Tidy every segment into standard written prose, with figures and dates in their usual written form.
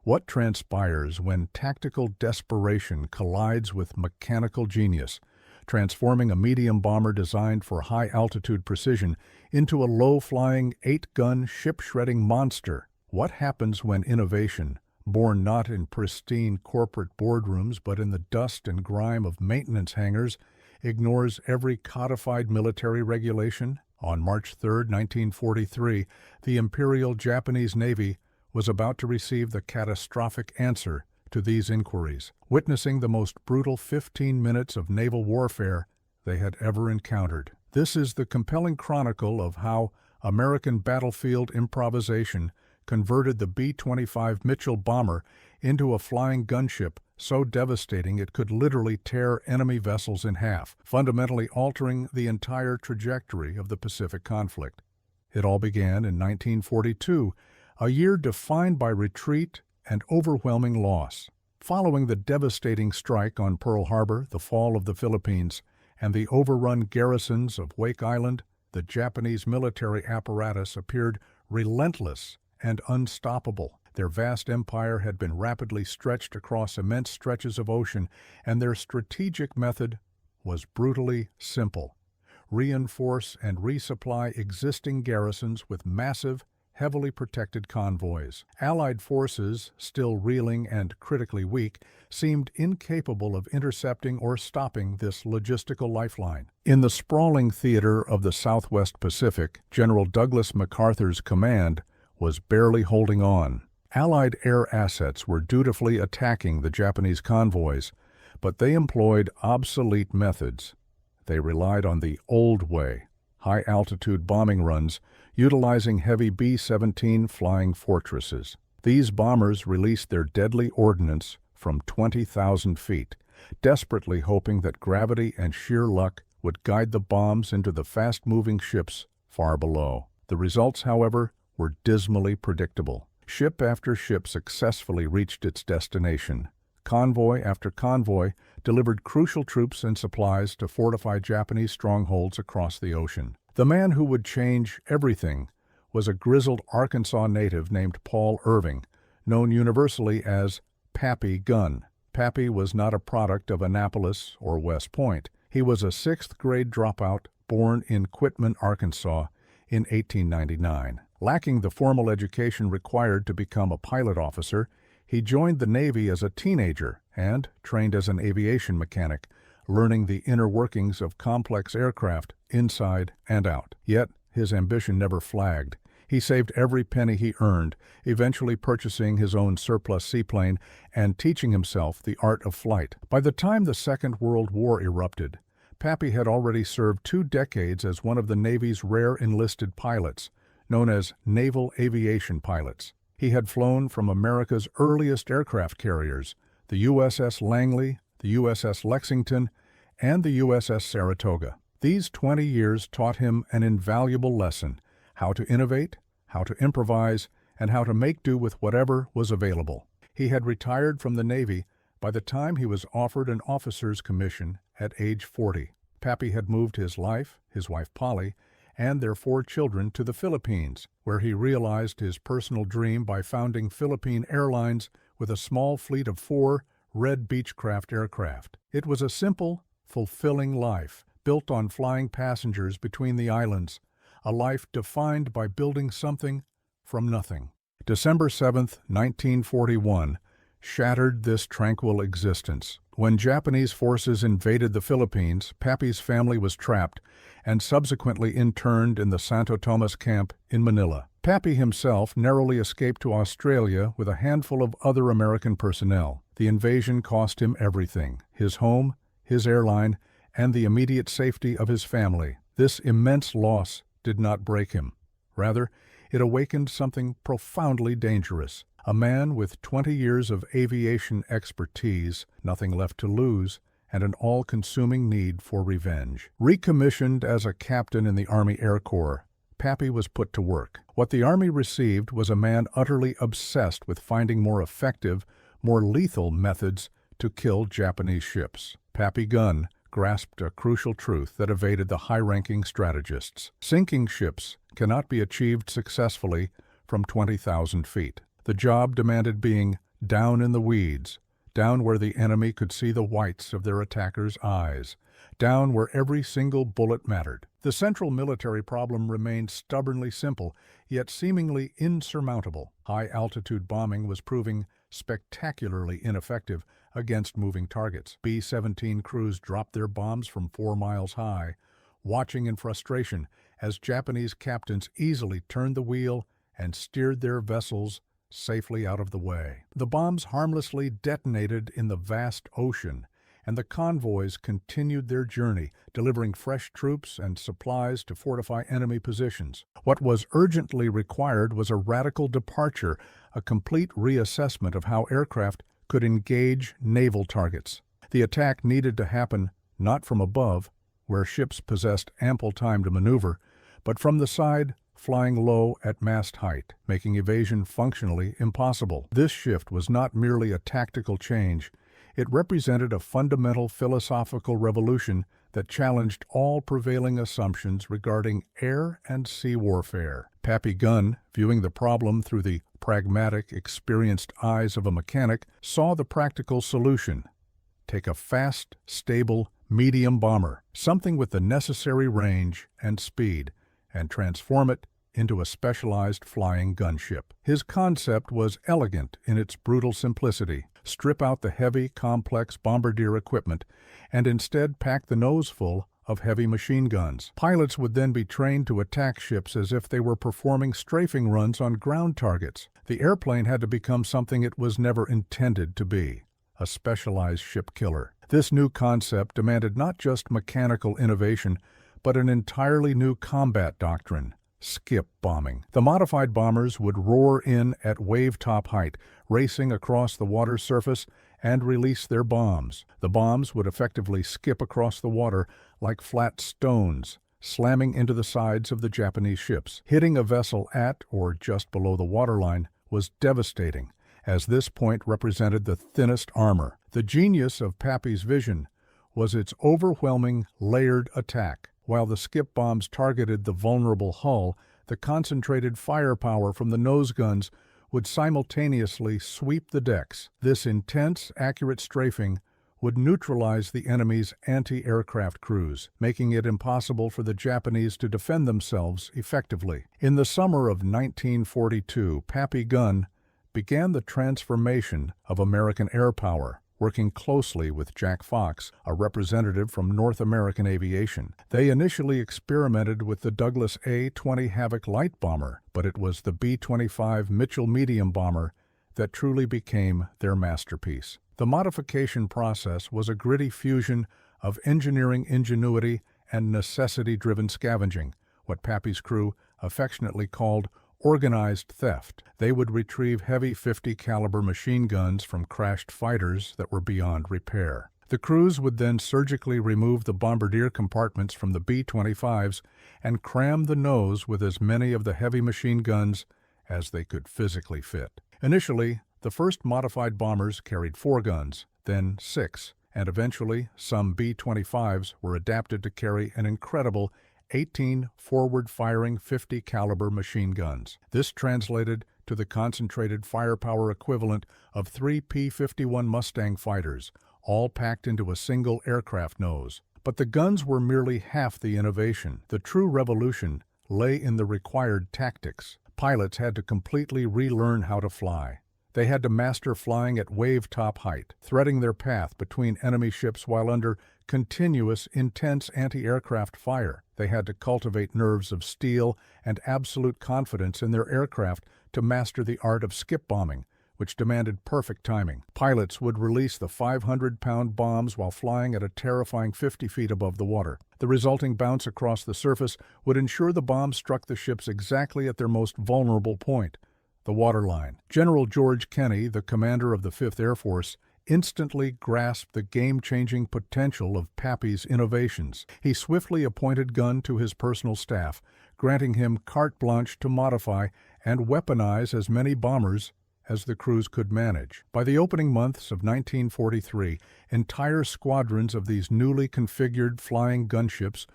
What transpires when tactical desperation collides with mechanical genius, transforming a medium bomber designed for high-altitude precision into a low-flying, 8-gun, ship-shredding monster? What happens when innovation, born not in pristine corporate boardrooms but in the dust and grime of maintenance hangars, ignores every codified military regulation? On March 3, 1943, the Imperial Japanese Navy was about to receive the catastrophic answer to these inquiries, witnessing the most brutal 15 minutes of naval warfare they had ever encountered. This is the compelling chronicle of how American battlefield improvisation converted the B-25 Mitchell bomber into a flying gunship so devastating it could literally tear enemy vessels in half, fundamentally altering the entire trajectory of the Pacific conflict. It all began in 1942, a year defined by retreat and overwhelming loss. Following the devastating strike on Pearl Harbor, the fall of the Philippines, and the overrun garrisons of Wake Island, the Japanese military apparatus appeared relentless and unstoppable. Their vast empire had been rapidly stretched across immense stretches of ocean, and their strategic method was brutally simple: reinforce and resupply existing garrisons with massive, heavily protected convoys. Allied forces, still reeling and critically weak, seemed incapable of intercepting or stopping this logistical lifeline. In the sprawling theater of the Southwest Pacific, General Douglas MacArthur's command was barely holding on. Allied air assets were dutifully attacking the Japanese convoys, but they employed obsolete methods. They relied on the old way, high-altitude bombing runs, utilizing heavy B-17 flying fortresses. These bombers released their deadly ordnance from 20,000 feet, desperately hoping that gravity and sheer luck would guide the bombs into the fast-moving ships far below. The results, however, were dismally predictable. Ship after ship successfully reached its destination. Convoy after convoy delivered crucial troops and supplies to fortify Japanese strongholds across the ocean. The man who would change everything was a grizzled Arkansas native named Paul Irving, known universally as Papy Gunn. Papy was not a product of Annapolis or West Point. He was a 6th grade dropout born in Quitman, Arkansas in 1899. Lacking the formal education required to become a pilot officer, he joined the Navy as a teenager and trained as an aviation mechanic, learning the inner workings of complex aircraft inside and out. Yet his ambition never flagged. He saved every penny he earned, eventually purchasing his own surplus seaplane and teaching himself the art of flight. By the time the Second World War erupted, Papy had already served 2 decades as one of the Navy's rare enlisted pilots, known as naval aviation pilots. He had flown from America's earliest aircraft carriers, the USS Langley, the USS Lexington, and the USS Saratoga. These 20 years taught him an invaluable lesson: how to innovate, how to improvise, and how to make do with whatever was available. He had retired from the Navy by the time he was offered an officer's commission at age 40. Papy had moved his life, his wife Polly, and their 4 children to the Philippines, where he realized his personal dream by founding Philippine Airlines with a small fleet of 4 Red Beechcraft aircraft. It was a simple, fulfilling life, built on flying passengers between the islands, a life defined by building something from nothing. December 7, 1941, shattered this tranquil existence. When Japanese forces invaded the Philippines, Papy's family was trapped and subsequently interned in the Santo Tomas camp in Manila. Papy himself narrowly escaped to Australia with a handful of other American personnel. The invasion cost him everything: his home, his airline, and the immediate safety of his family. This immense loss did not break him. Rather, it awakened something profoundly dangerous. A man with 20 years of aviation expertise, nothing left to lose, and an all-consuming need for revenge. Recommissioned as a captain in the Army Air Corps, Papy was put to work. What the Army received was a man utterly obsessed with finding more effective, more lethal methods to kill Japanese ships. Papy Gunn grasped a crucial truth that evaded the high-ranking strategists. Sinking ships cannot be achieved successfully from 20,000 feet. The job demanded being down in the weeds, down where the enemy could see the whites of their attackers' eyes, down where every single bullet mattered. The central military problem remained stubbornly simple, yet seemingly insurmountable. High-altitude bombing was proving spectacularly ineffective against moving targets. B-17 crews dropped their bombs from 4 miles high, watching in frustration as Japanese captains easily turned the wheel and steered their vessels safely out of the way. The bombs harmlessly detonated in the vast ocean, and the convoys continued their journey, delivering fresh troops and supplies to fortify enemy positions. What was urgently required was a radical departure, a complete reassessment of how aircraft could engage naval targets. The attack needed to happen not from above, where ships possessed ample time to maneuver, but from the side, flying low at mast height, making evasion functionally impossible. This shift was not merely a tactical change. It represented a fundamental philosophical revolution that challenged all prevailing assumptions regarding air and sea warfare. Papy Gunn, viewing the problem through the pragmatic, experienced eyes of a mechanic, saw the practical solution. Take a fast, stable, medium bomber, something with the necessary range and speed, and transform it into a specialized flying gunship. His concept was elegant in its brutal simplicity. Strip out the heavy, complex bombardier equipment and instead pack the nose full of heavy machine guns. Pilots would then be trained to attack ships as if they were performing strafing runs on ground targets. The airplane had to become something it was never intended to be, a specialized ship killer. This new concept demanded not just mechanical innovation, but an entirely new combat doctrine: skip bombing. The modified bombers would roar in at wave-top height, racing across the water's surface, and release their bombs. The bombs would effectively skip across the water like flat stones, slamming into the sides of the Japanese ships. Hitting a vessel at or just below the waterline was devastating, as this point represented the thinnest armor. The genius of Papy's vision was its overwhelming layered attack. While the skip bombs targeted the vulnerable hull, the concentrated firepower from the nose guns would simultaneously sweep the decks. This intense, accurate strafing would neutralize the enemy's anti-aircraft crews, making it impossible for the Japanese to defend themselves effectively. In the summer of 1942, Papy Gunn began the transformation of American air power, working closely with Jack Fox, a representative from North American aviation. They initially experimented with the Douglas A-20 Havoc light bomber, but it was the B-25 Mitchell medium bomber that truly became their masterpiece. The modification process was a gritty fusion of engineering ingenuity and necessity-driven scavenging, what Papy's crew affectionately called organized theft. They would retrieve heavy .50 caliber machine guns from crashed fighters that were beyond repair. The crews would then surgically remove the bombardier compartments from the B-25s and cram the nose with as many of the heavy machine guns as they could physically fit. Initially, the first modified bombers carried 4 guns, then 6, and eventually some B-25s were adapted to carry an incredible 18 forward-firing .50 caliber machine guns. This translated to the concentrated firepower equivalent of 3 P-51 Mustang fighters, all packed into a single aircraft nose. But the guns were merely half the innovation. The true revolution lay in the required tactics. Pilots had to completely relearn how to fly. They had to master flying at wave-top height, threading their path between enemy ships while under continuous, intense anti-aircraft fire. They had to cultivate nerves of steel and absolute confidence in their aircraft to master the art of skip bombing, which demanded perfect timing. Pilots would release the 500-pound bombs while flying at a terrifying 50 feet above the water. The resulting bounce across the surface would ensure the bombs struck the ships exactly at their most vulnerable point, the waterline. General George Kenney, the commander of the 5th Air Force, instantly grasped the game-changing potential of Papy's innovations. He swiftly appointed Gunn to his personal staff, granting him carte blanche to modify and weaponize as many bombers as the crews could manage. By the opening months of 1943, entire squadrons of these newly configured flying gunships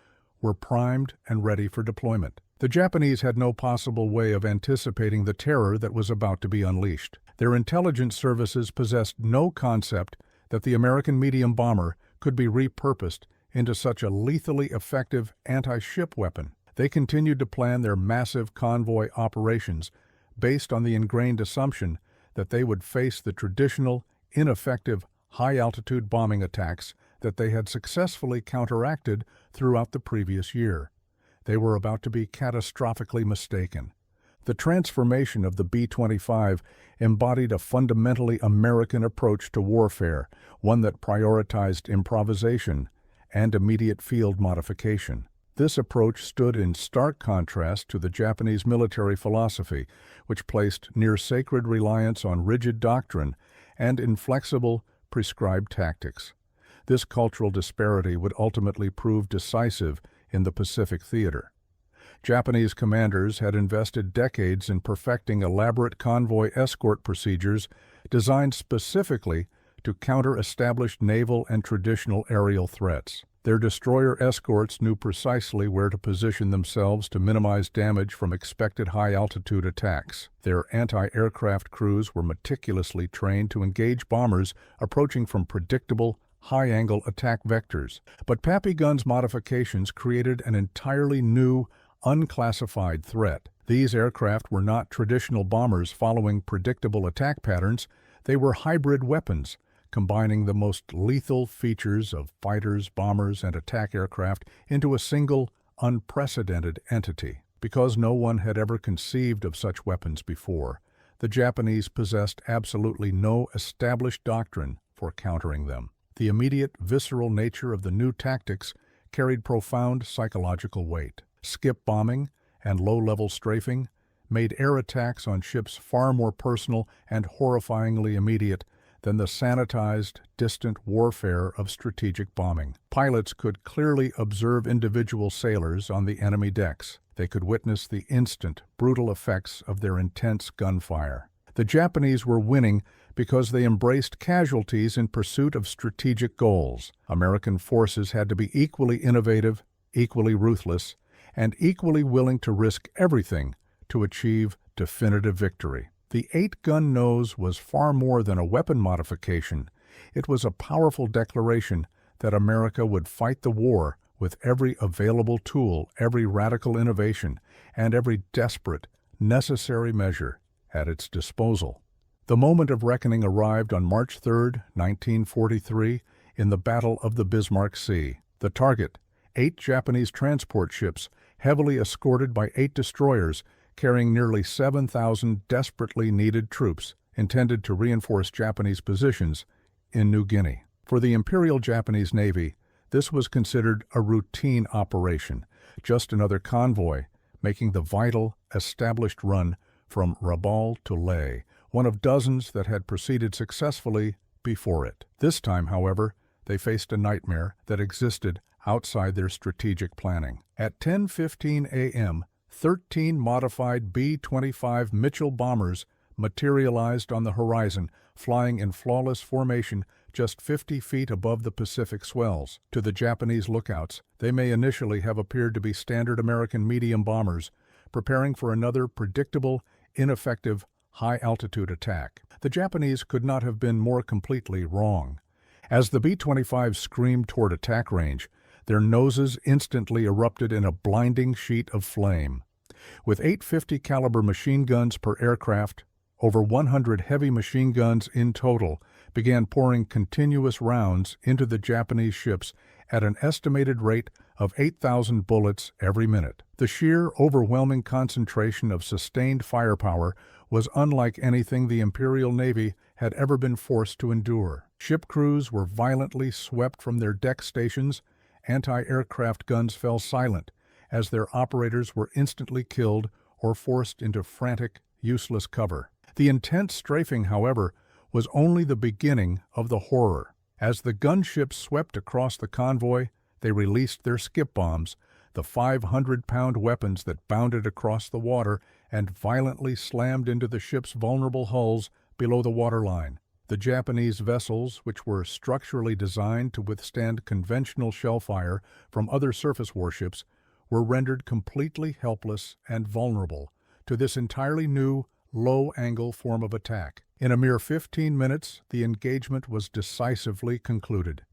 were primed and ready for deployment. The Japanese had no possible way of anticipating the terror that was about to be unleashed. Their intelligence services possessed no concept that the American medium bomber could be repurposed into such a lethally effective anti-ship weapon. They continued to plan their massive convoy operations based on the ingrained assumption that they would face the traditional, ineffective, high-altitude bombing attacks that they had successfully counteracted throughout the previous year. They were about to be catastrophically mistaken. The transformation of the B-25 embodied a fundamentally American approach to warfare, one that prioritized improvisation and immediate field modification. This approach stood in stark contrast to the Japanese military philosophy, which placed near-sacred reliance on rigid doctrine and inflexible, prescribed tactics. This cultural disparity would ultimately prove decisive in the Pacific theater. Japanese commanders had invested decades in perfecting elaborate convoy escort procedures designed specifically to counter established naval and traditional aerial threats. Their destroyer escorts knew precisely where to position themselves to minimize damage from expected high-altitude attacks. Their anti-aircraft crews were meticulously trained to engage bombers approaching from predictable, high-angle attack vectors. But Papy Gunn's modifications created an entirely new, unclassified threat. These aircraft were not traditional bombers following predictable attack patterns. They were hybrid weapons, combining the most lethal features of fighters, bombers, and attack aircraft into a single, unprecedented entity. Because no one had ever conceived of such weapons before, the Japanese possessed absolutely no established doctrine for countering them. The immediate, visceral nature of the new tactics carried profound psychological weight. Skip bombing and low-level strafing made air attacks on ships far more personal and horrifyingly immediate than the sanitized, distant warfare of strategic bombing. Pilots could clearly observe individual sailors on the enemy decks. They could witness the instant, brutal effects of their intense gunfire. The Japanese were winning because they embraced casualties in pursuit of strategic goals. American forces had to be equally innovative, equally ruthless, and equally willing to risk everything to achieve definitive victory. The 8-gun nose was far more than a weapon modification. It was a powerful declaration that America would fight the war with every available tool, every radical innovation, and every desperate, necessary measure at its disposal. The moment of reckoning arrived on March 3, 1943, in the Battle of the Bismarck Sea. The target, 8 Japanese transport ships, heavily escorted by 8 destroyers, carrying nearly 7,000 desperately needed troops intended to reinforce Japanese positions in New Guinea. For the Imperial Japanese Navy, this was considered a routine operation, just another convoy, making the vital, established run from Rabaul to Leh, one of dozens that had proceeded successfully before it. This time, however, they faced a nightmare that existed outside their strategic planning. At 10:15 a.m., 13 modified B-25 Mitchell bombers materialized on the horizon, flying in flawless formation just 50 feet above the Pacific swells. To the Japanese lookouts, they may initially have appeared to be standard American medium bombers, preparing for another predictable, ineffective, high-altitude attack. The Japanese could not have been more completely wrong. As the B-25 screamed toward attack range, their noses instantly erupted in a blinding sheet of flame. With 850 caliber machine guns per aircraft, over 100 heavy machine guns in total began pouring continuous rounds into the Japanese ships at an estimated rate of 8,000 bullets every minute. The sheer, overwhelming concentration of sustained firepower was unlike anything the Imperial Navy had ever been forced to endure. Ship crews were violently swept from their deck stations. Anti-aircraft guns fell silent as their operators were instantly killed or forced into frantic, useless cover. The intense strafing, however, was only the beginning of the horror. As the gunships swept across the convoy, they released their skip bombs, the 500-pound weapons that bounded across the water and violently slammed into the ship's vulnerable hulls below the waterline. The Japanese vessels, which were structurally designed to withstand conventional shell fire from other surface warships, were rendered completely helpless and vulnerable to this entirely new, low-angle form of attack. In a mere 15 minutes, the engagement was decisively concluded.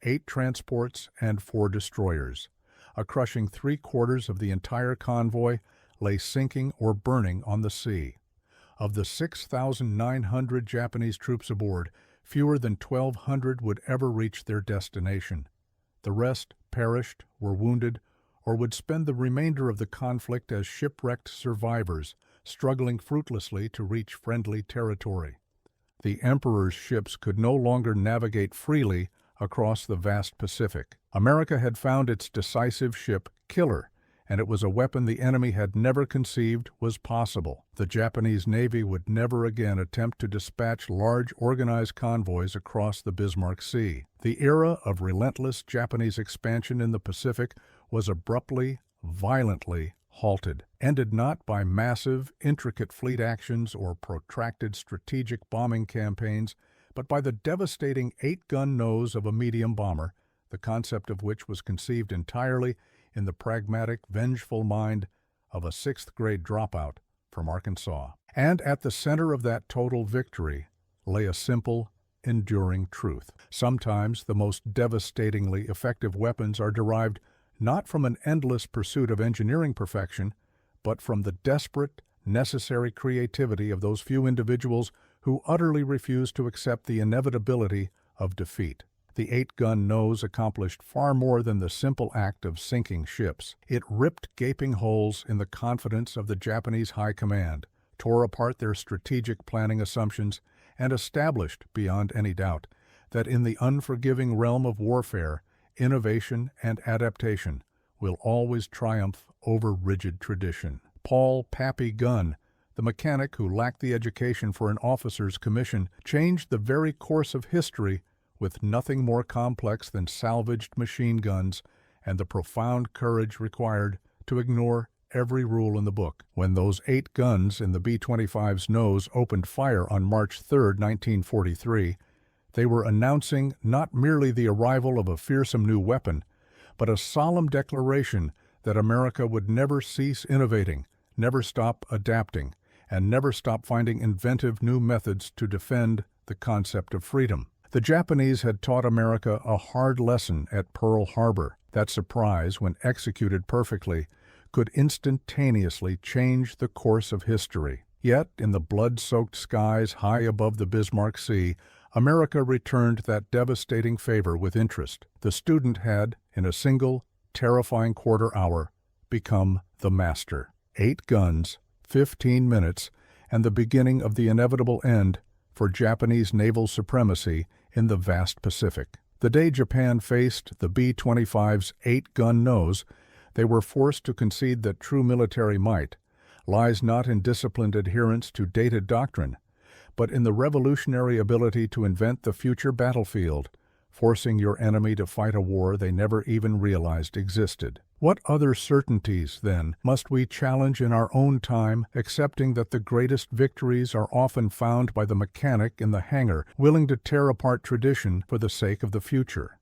8 transports and 4 destroyers, a crushing 3/4 of the entire convoy, lay sinking or burning on the sea. Of the 6,900 Japanese troops aboard, fewer than 1,200 would ever reach their destination. The rest perished, were wounded, or would spend the remainder of the conflict as shipwrecked survivors, struggling fruitlessly to reach friendly territory. The Emperor's ships could no longer navigate freely across the vast Pacific. America had found its decisive ship, killer, and it was a weapon the enemy had never conceived was possible. The Japanese Navy would never again attempt to dispatch large organized convoys across the Bismarck Sea. The era of relentless Japanese expansion in the Pacific was abruptly, violently halted, ended not by massive, intricate fleet actions or protracted strategic bombing campaigns, but by the devastating 8-gun nose of a medium bomber, the concept of which was conceived entirely in the pragmatic, vengeful mind of a 6th-grade dropout from Arkansas. And at the center of that total victory lay a simple, enduring truth. Sometimes the most devastatingly effective weapons are derived not from an endless pursuit of engineering perfection, but from the desperate, necessary creativity of those few individuals who utterly refuse to accept the inevitability of defeat. The 8-gun nose accomplished far more than the simple act of sinking ships. It ripped gaping holes in the confidence of the Japanese High Command, tore apart their strategic planning assumptions, and established, beyond any doubt, that in the unforgiving realm of warfare, innovation and adaptation will always triumph over rigid tradition. Paul Papy Gunn, the mechanic who lacked the education for an officer's commission, changed the very course of history with nothing more complex than salvaged machine guns and the profound courage required to ignore every rule in the book. When those 8 guns in the B-25's nose opened fire on March 3, 1943, they were announcing not merely the arrival of a fearsome new weapon, but a solemn declaration that America would never cease innovating, never stop adapting, and never stop finding inventive new methods to defend the concept of freedom. The Japanese had taught America a hard lesson at Pearl Harbor. That surprise, when executed perfectly, could instantaneously change the course of history. Yet, in the blood-soaked skies high above the Bismarck Sea, America returned that devastating favor with interest. The student had, in a single, terrifying quarter hour, become the master. 8 guns, 15 minutes, and the beginning of the inevitable end for Japanese naval supremacy in the vast Pacific. The day Japan faced the B-25's 8-gun nose, they were forced to concede that true military might lies not in disciplined adherence to dated doctrine, but in the revolutionary ability to invent the future battlefield, forcing your enemy to fight a war they never even realized existed. What other certainties, then, must we challenge in our own time, accepting that the greatest victories are often found by the mechanic in the hangar, willing to tear apart tradition for the sake of the future?